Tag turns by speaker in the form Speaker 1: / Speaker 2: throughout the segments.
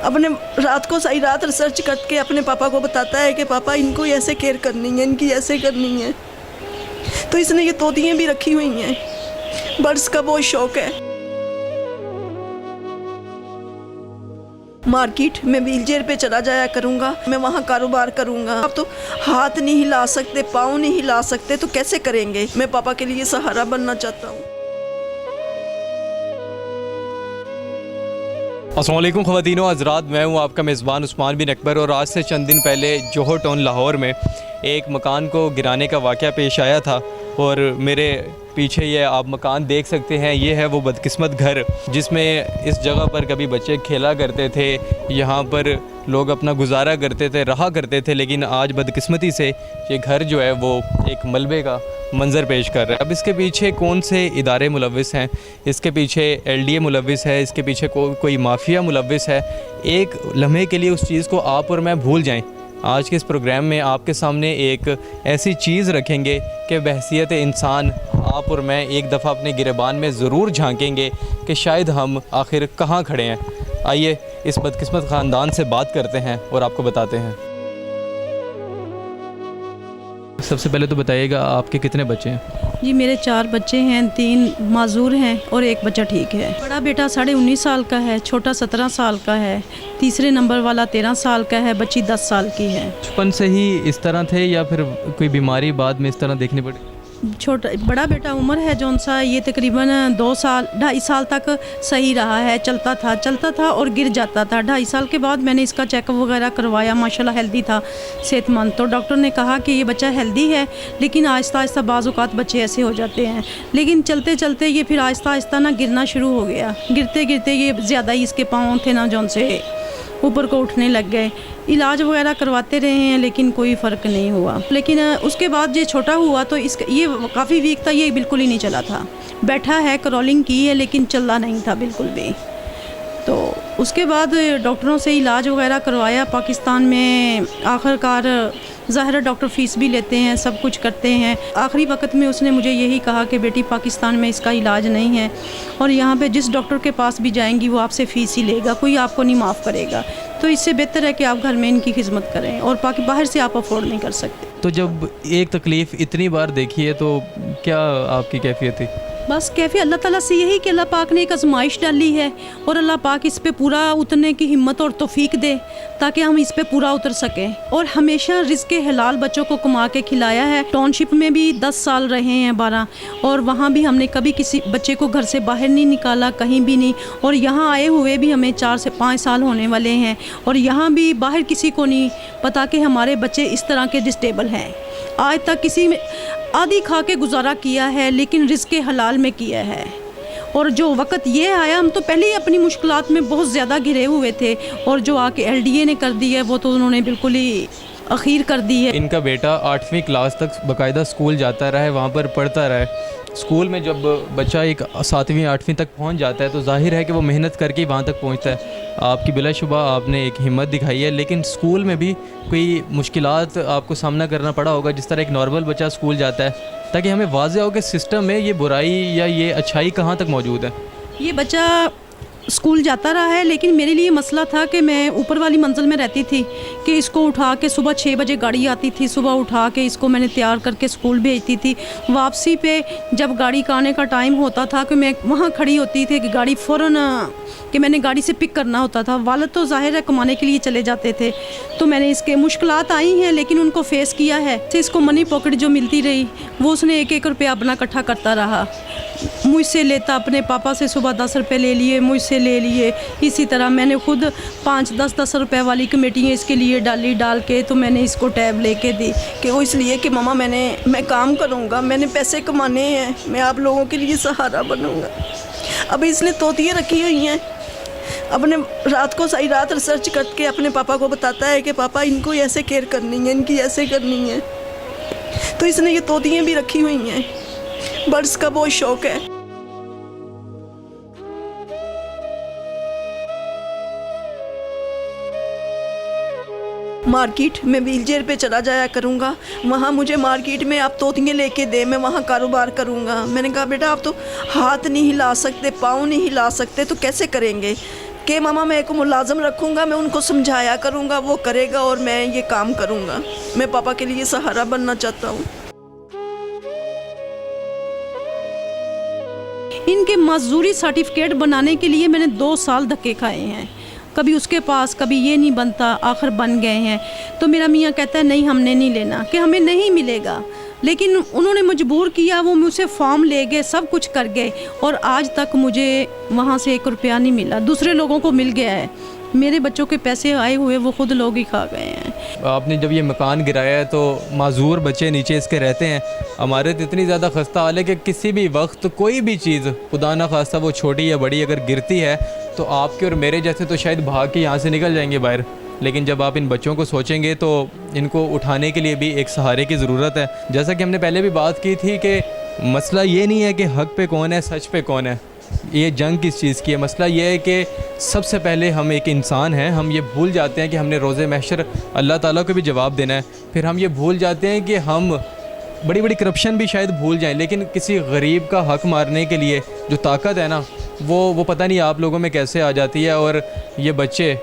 Speaker 1: अपने रात को सारी रात रिसर्च करके अपने पापा को बताता है कि पापा इनको ऐसे केयर करनी है, इनकी ऐसे करनी है। तो इसने ये तोतियाँ भी रखी हुई हैं। बर्ड्स का बहुत शौक है। मार्केट में व्हीलचेयर पे चला जाया करूँगा, मैं वहाँ कारोबार करूँगा। अब तो हाथ नहीं हिला सकते, पाँव नहीं हिला सकते, तो कैसे करेंगे। मैं पापा के लिए सहारा बनना चाहता हूँ।
Speaker 2: अस्सलाम वालेकुम ख़वातीनो हज़रात, मैं हूँ आपका मेज़बान उस्मान बिन अकबर। और आज से चंद दिन पहले जोहर टाउन लाहौर में एक मकान को गिराने का वाक़या पेश आया था। और मेरे पीछे ये आप मकान देख सकते हैं, ये है वो बदकिस्मत घर जिसमें इस जगह पर कभी बच्चे खेला करते थे, यहाँ पर लोग अपना गुजारा करते थे, रहा करते थे। लेकिन आज बदकिस्मती से ये घर जो है वो एक मलबे का मंज़र पेश कर रहा है। अब इसके पीछे कौन से इदारे मुलव्विस हैं, इसके पीछे LDA मुलव्विस है, इसके पीछे कोई माफिया मुलव्विस है, एक लम्हे के लिए उस चीज़ को आप और मैं भूल जाएं। आज के इस प्रोग्राम में आपके सामने एक ऐसी चीज़ रखेंगे कि बहैसियत इंसान आप और मैं एक दफ़ा अपने गिरबान में ज़रूर झांकेंगे कि शायद हम आखिर कहाँ खड़े हैं। आइए इस बदकिस्मत ख़ानदान से बात करते हैं और आपको बताते हैं। सबसे पहले तो बताइएगा आपके कितने बच्चे हैं?
Speaker 3: जी मेरे 4 बच्चे हैं, 3 माजूर हैं और एक बच्चा ठीक है। बड़ा बेटा 19.5 साल का है, छोटा 17 साल का है, तीसरे नंबर वाला 13 साल का है, बच्ची 10 साल की है।
Speaker 2: बचपन से ही इस तरह थे या फिर कोई बीमारी बाद में इस तरह देखनी पड़ी?
Speaker 3: बड़ा बेटा उम्र है जौन सा, ये तकरीबन 2.5 साल तक सही रहा है, चलता था और गिर जाता था। 2.5 साल के बाद मैंने इसका चेकअप वगैरह करवाया, माशाल्लाह हेल्दी था, सेहतमंद। तो डॉक्टर ने कहा कि ये बच्चा हेल्दी है, लेकिन आहिस्ता आहिस्ता बाज़ औक़ात बच्चे ऐसे हो जाते हैं। लेकिन चलते चलते ये फिर आहिस्ता आहिस्ता ना गिरना शुरू हो गया। गिरते गिरते ये ज़्यादा ही इसके पाँव थे ना जौन से ऊपर को उठने लग गए। इलाज वगैरह करवाते रहे हैं लेकिन कोई फ़र्क नहीं हुआ। लेकिन उसके बाद ये छोटा हुआ तो ये काफ़ी वीक था, ये बिल्कुल ही नहीं चला था। बैठा है, क्रॉलिंग की है, लेकिन चलना नहीं था बिल्कुल भी। तो उसके बाद डॉक्टरों से इलाज वगैरह करवाया पाकिस्तान में। आखिरकार ज़ाहिर डॉक्टर फ़ीस भी लेते हैं, सब कुछ करते हैं। आखिरी वक्त में उसने मुझे यही कहा कि बेटी पाकिस्तान में इसका इलाज नहीं है और यहाँ पे जिस डॉक्टर के पास भी जाएंगी वो आपसे फ़ीस ही लेगा, कोई आपको नहीं माफ़ करेगा। तो इससे बेहतर है कि आप घर में इनकी खिदमत करें, और बाहर से आप अफोर्ड नहीं कर सकते।
Speaker 2: तो जब एक तकलीफ़ इतनी बार देखी है तो क्या आपकी कैफियत थी?
Speaker 3: बस कैफी अल्लाह ताला से यही कि अल्लाह पाक ने एक आजमाइश डाली है और अल्लाह पाक इस पे पूरा उतरने की हिम्मत और तौफीक दे ताकि हम इस पे पूरा उतर सकें। और हमेशा रिज़्क़े हलाल बच्चों को कमा के खिलाया है। टाउनशिप में भी 10 साल रहे हैं, 12, और वहाँ भी हमने कभी किसी बच्चे को घर से बाहर नहीं निकाला, कहीं भी नहीं। और यहाँ आए हुए भी हमें 4 से 5 साल होने वाले हैं, और यहाँ भी बाहर किसी को नहीं पता कि हमारे बच्चे इस तरह के डिसेबल हैं। आज तक किसी में आधी खा के गुजारा किया है, लेकिन रिज़्क़े हलाल में किया है। और जो वक्त ये आया, हम तो पहले ही अपनी मुश्किलात में बहुत ज़्यादा घिरे हुए थे, और जो आके LDA ने कर दी है वो तो उन्होंने बिल्कुल ही अखीर कर दी है।
Speaker 2: इनका बेटा 8वीं क्लास तक बाकायदा स्कूल जाता रहा है, वहाँ पर पढ़ता रहा है। स्कूल में जब बच्चा एक 7वीं 8वीं तक पहुँच जाता है तो जाहिर है कि वो मेहनत करके वहाँ तक पहुँचता है। आपकी बिलाशुबा आपने एक हिम्मत दिखाई है, लेकिन स्कूल में भी कोई मुश्किलात आपको सामना करना पड़ा होगा जिस तरह एक नॉर्मल बच्चा स्कूल जाता है, ताकि हमें वाज़ेह हो कि सिस्टम में ये बुराई या ये अच्छाई कहाँ तक मौजूद है।
Speaker 3: ये बच्चा स्कूल जाता रहा है, लेकिन मेरे लिए मसला था कि मैं ऊपर वाली मंजिल में रहती थी कि इसको उठा के सुबह 6 बजे गाड़ी आती थी, सुबह उठा के इसको मैंने तैयार करके स्कूल भेजती थी। वापसी पे जब गाड़ी का आने का टाइम होता था कि मैं वहाँ खड़ी होती थी कि गाड़ी फ़ौरन कि मैंने गाड़ी से पिक करना होता था। वालिद तो ज़ाहिर है कमाने के लिए चले जाते थे, तो मैंने इसके मुश्किलात आई हैं लेकिन उनको फ़ेस किया है। तो इसको मनी पॉकेट जो मिलती रही वो उसने 1-1 रुपया अपना इकट्ठा करता रहा। मुझसे लेता, अपने पापा से सुबह 10 रुपये ले लिए, मुझसे ले लिए। इसी तरह मैंने खुद 5-10 रुपये वाली कमेटियाँ इसके लिए डाल के तो मैंने इसको टैब लेके दी
Speaker 1: कि वो इसलिए कि ममा मैं काम करूँगा, मैंने पैसे कमाने हैं, मैं आप लोगों के लिए सहारा बनूँगा। अभी इसने तोतियाँ रखी हुई हैं। अपने रात को सारी रात रिसर्च करके अपने पापा को बताता है कि पापा इनको ऐसे केयर करनी है, इनकी ऐसे करनी है। तो इसने ये तोतियाँ भी रखी हुई हैं। बर्ड्स का बहुत शौक है। मार्केट में व्हीलचेयर पे चला जाया करूँगा, वहाँ मुझे मार्केट में आप तोतियाँ लेके दे, मैं वहाँ कारोबार करूँगा। मैंने कहा बेटा आप तो हाथ नहीं हिला सकते, पाँव नहीं हिला सकते, तो कैसे करेंगे। कि मामा मैं एक मुलाजम रखूँगा, मैं उनको समझाया करूँगा, वो करेगा और मैं ये काम करूँगा। मैं पापा के लिए सहारा बनना चाहता हूँ।
Speaker 3: इनके मजदूरी सर्टिफिकेट बनाने के लिए मैंने 2 साल धक्के खाए हैं, कभी उसके पास, कभी ये नहीं बनता, आखिर बन गए हैं। तो मेरा मियाँ कहता है नहीं हमने नहीं लेना, कि हमें नहीं मिलेगा। लेकिन उन्होंने मजबूर किया, वो मुझसे फॉर्म ले गए, सब कुछ कर गए, और आज तक मुझे वहाँ से 1 रुपया नहीं मिला। दूसरे लोगों को मिल गया है, मेरे बच्चों के पैसे आए हुए वो खुद लोग ही खा गए हैं।
Speaker 2: आपने जब ये मकान गिराया है तो माजूर बच्चे नीचे इसके रहते हैं। हमारे तो इतनी ज़्यादा खस्ता हाल है कि किसी भी वक्त कोई भी चीज़, खुदा ना खास्ता वो छोटी या बड़ी, अगर गिरती है तो आपके और मेरे जैसे तो शायद भाग के यहाँ से निकल जाएंगे बाहर। लेकिन जब आप इन बच्चों को सोचेंगे तो इनको उठाने के लिए भी एक सहारे की ज़रूरत है। जैसा कि हमने पहले भी बात की थी कि मसला ये नहीं है कि हक पे कौन है, सच पे कौन है, ये जंग किस चीज़ की है। मसला ये है कि सबसे पहले हम एक इंसान हैं, हम ये भूल जाते हैं कि हमने रोज़े महशर अल्लाह ताला को भी जवाब देना है। फिर हम ये भूल जाते हैं कि हम बड़ी बड़ी करप्शन भी शायद भूल जाएं, लेकिन किसी गरीब का हक मारने के लिए जो ताकत है ना, वो पता नहीं आप लोगों में कैसे आ जाती है। और ये बच्चे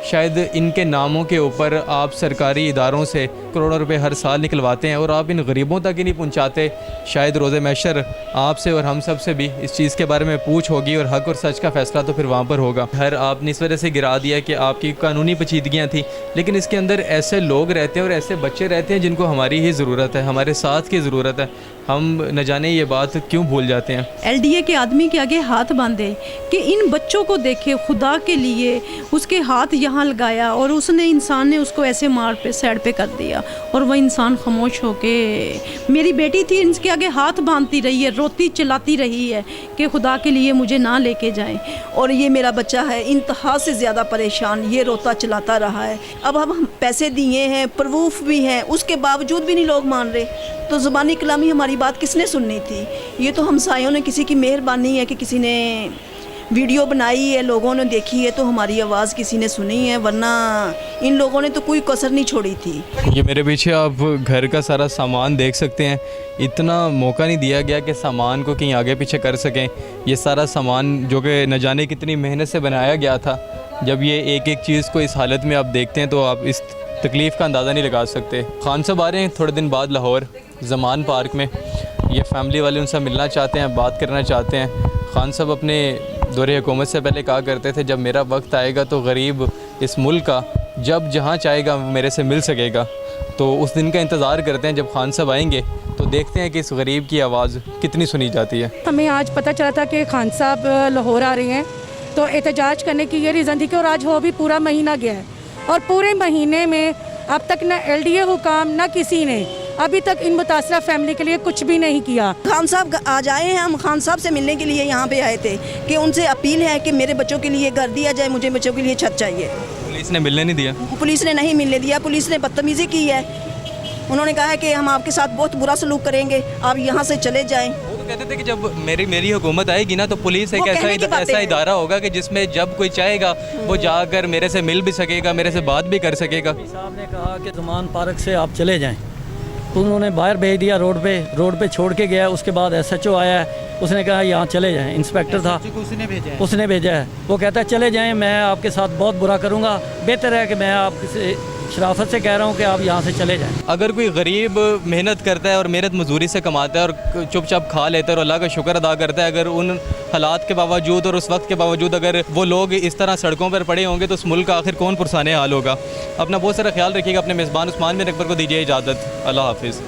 Speaker 2: शायद इनके नामों के ऊपर आप सरकारी इदारों से करोड़ों रुपए हर साल निकलवाते हैं और आप इन गरीबों तक ही नहीं पहुंचाते। शायद रोज़े महशर आपसे और हम सब से भी इस चीज़ के बारे में पूछ होगी और हक और सच का फ़ैसला तो फिर वहाँ पर होगा। हर आपने इस वजह से गिरा दिया कि आपकी कानूनी पेचीदगियाँ थी, लेकिन इसके अंदर ऐसे लोग रहते हैं और ऐसे बच्चे रहते हैं जिनको हमारी ही ज़रूरत है, हमारे साथ की ज़रूरत है। हम न जाने ये बात क्यों भूल जाते हैं।
Speaker 3: LDA के आदमी के आगे हाथ बांधे कि इन बच्चों को देखे, खुदा के लिए उसके हाथ यहाँ लगाया और उसने, इंसान ने उसको ऐसे मार पे साइड पे कर दिया और वह इंसान खामोश होके, मेरी बेटी थी इनके आगे हाथ बांधती रही है, रोती चिल्लाती रही है कि खुदा के लिए मुझे ना लेके जाएं।
Speaker 1: और ये मेरा बच्चा है इंतहा से ज़्यादा परेशान, ये रोता चिल्लाता रहा है। अब हम पैसे दिए हैं, प्रूफ भी हैं, उसके बावजूद भी नहीं लोग मान रहे। तो ज़ुबानी कलामी हमारी बात किसने सुननी थी? ये तो हमसायों ने, किसी की मेहरबानी है कि किसी ने वीडियो बनाई है, लोगों ने देखी है तो हमारी आवाज़ किसी ने सुनी है, वरना इन लोगों ने तो कोई कसर नहीं छोड़ी थी।
Speaker 2: ये मेरे पीछे आप घर का सारा सामान देख सकते हैं। इतना मौका नहीं दिया गया कि सामान को कहीं आगे पीछे कर सकें। ये सारा सामान जो कि न जाने कितनी मेहनत से बनाया गया था, जब ये एक एक चीज़ को इस हालत में आप देखते हैं तो आप इस तकलीफ़ का अंदाज़ा नहीं लगा सकते। खान साहब आ रहे हैं थोड़े दिन बाद लाहौर ज़मान पार्क में। ये फैमिली वाले उनसे मिलना चाहते हैं, बात करना चाहते हैं। खान साहब अपने दौरे हुकूमत से पहले कहा करते थे जब मेरा वक्त आएगा तो गरीब इस मुल्क का जब जहाँ चाहेगा मेरे से मिल सकेगा। तो उस दिन का इंतज़ार करते हैं जब खान साहब आएंगे तो देखते हैं कि इस गरीब की आवाज़ कितनी सुनी जाती है।
Speaker 4: हमें आज पता चला था कि खान साहब लाहौर आ रहे हैं, तो एहतजाज करने की ये रीज़न थी कि और आज हो भी पूरा महीना गया है और पूरे महीने में अब तक न LDA हुकाम न किसी ने अभी तक इन मुतासरा फैमिली के लिए कुछ भी नहीं किया।
Speaker 1: खान साहब आज आए हैं, हम खान साहब से मिलने के लिए यहाँ पे आए थे कि उनसे अपील है कि मेरे बच्चों के लिए घर दिया जाए, मुझे बच्चों के लिए छत चाहिए।
Speaker 2: पुलिस ने मिलने नहीं दिया?
Speaker 1: पुलिस ने नहीं मिलने दिया, पुलिस ने बदतमीज़ी की है। उन्होंने कहा है कि हम आपके साथ बहुत बुरा सलूक करेंगे, आप यहाँ से चले जाएँ।
Speaker 2: वो तो कहते थे कि जब मेरी हुकूमत आएगी ना तो पुलिस एक ऐसा इदारा होगा कि जिसमें जब कोई चाहेगा वो जाकर मेरे से मिल भी सकेगा, मेरे से बात भी कर सकेगा।
Speaker 5: साहब ने कहा कि ज़मान पार्क से आप चले जाएं, तो उन्होंने बाहर भेज दिया रोड पे छोड़ के गया। उसके बाद SHO आया है, उसने कहा यहाँ चले जाएं। इंस्पेक्टर था, उसने भेजा है। वो कहता है चले जाएं, मैं आपके साथ बहुत बुरा करूँगा, बेहतर है कि मैं आपसे शराफत से कह रहा हूँ कि आप यहाँ से चले जाएं।
Speaker 2: अगर कोई गरीब मेहनत करता है और मेहनत मजदूरी से कमाता है और चुपचाप खा लेता है और अल्लाह का शुक्र अदा करता है, अगर उन हालात के बावजूद और उस वक्त के बावजूद अगर वो लोग इस तरह सड़कों पर पड़े होंगे तो उस मुल्क का आखिर कौन पुरसाने हाल होगा। अपना बहुत सारा ख्याल रखिएगा। अपने मेज़बान उस्मान बिन अकबर को दीजिए इजाज़त। अल्लाह हाफिज़।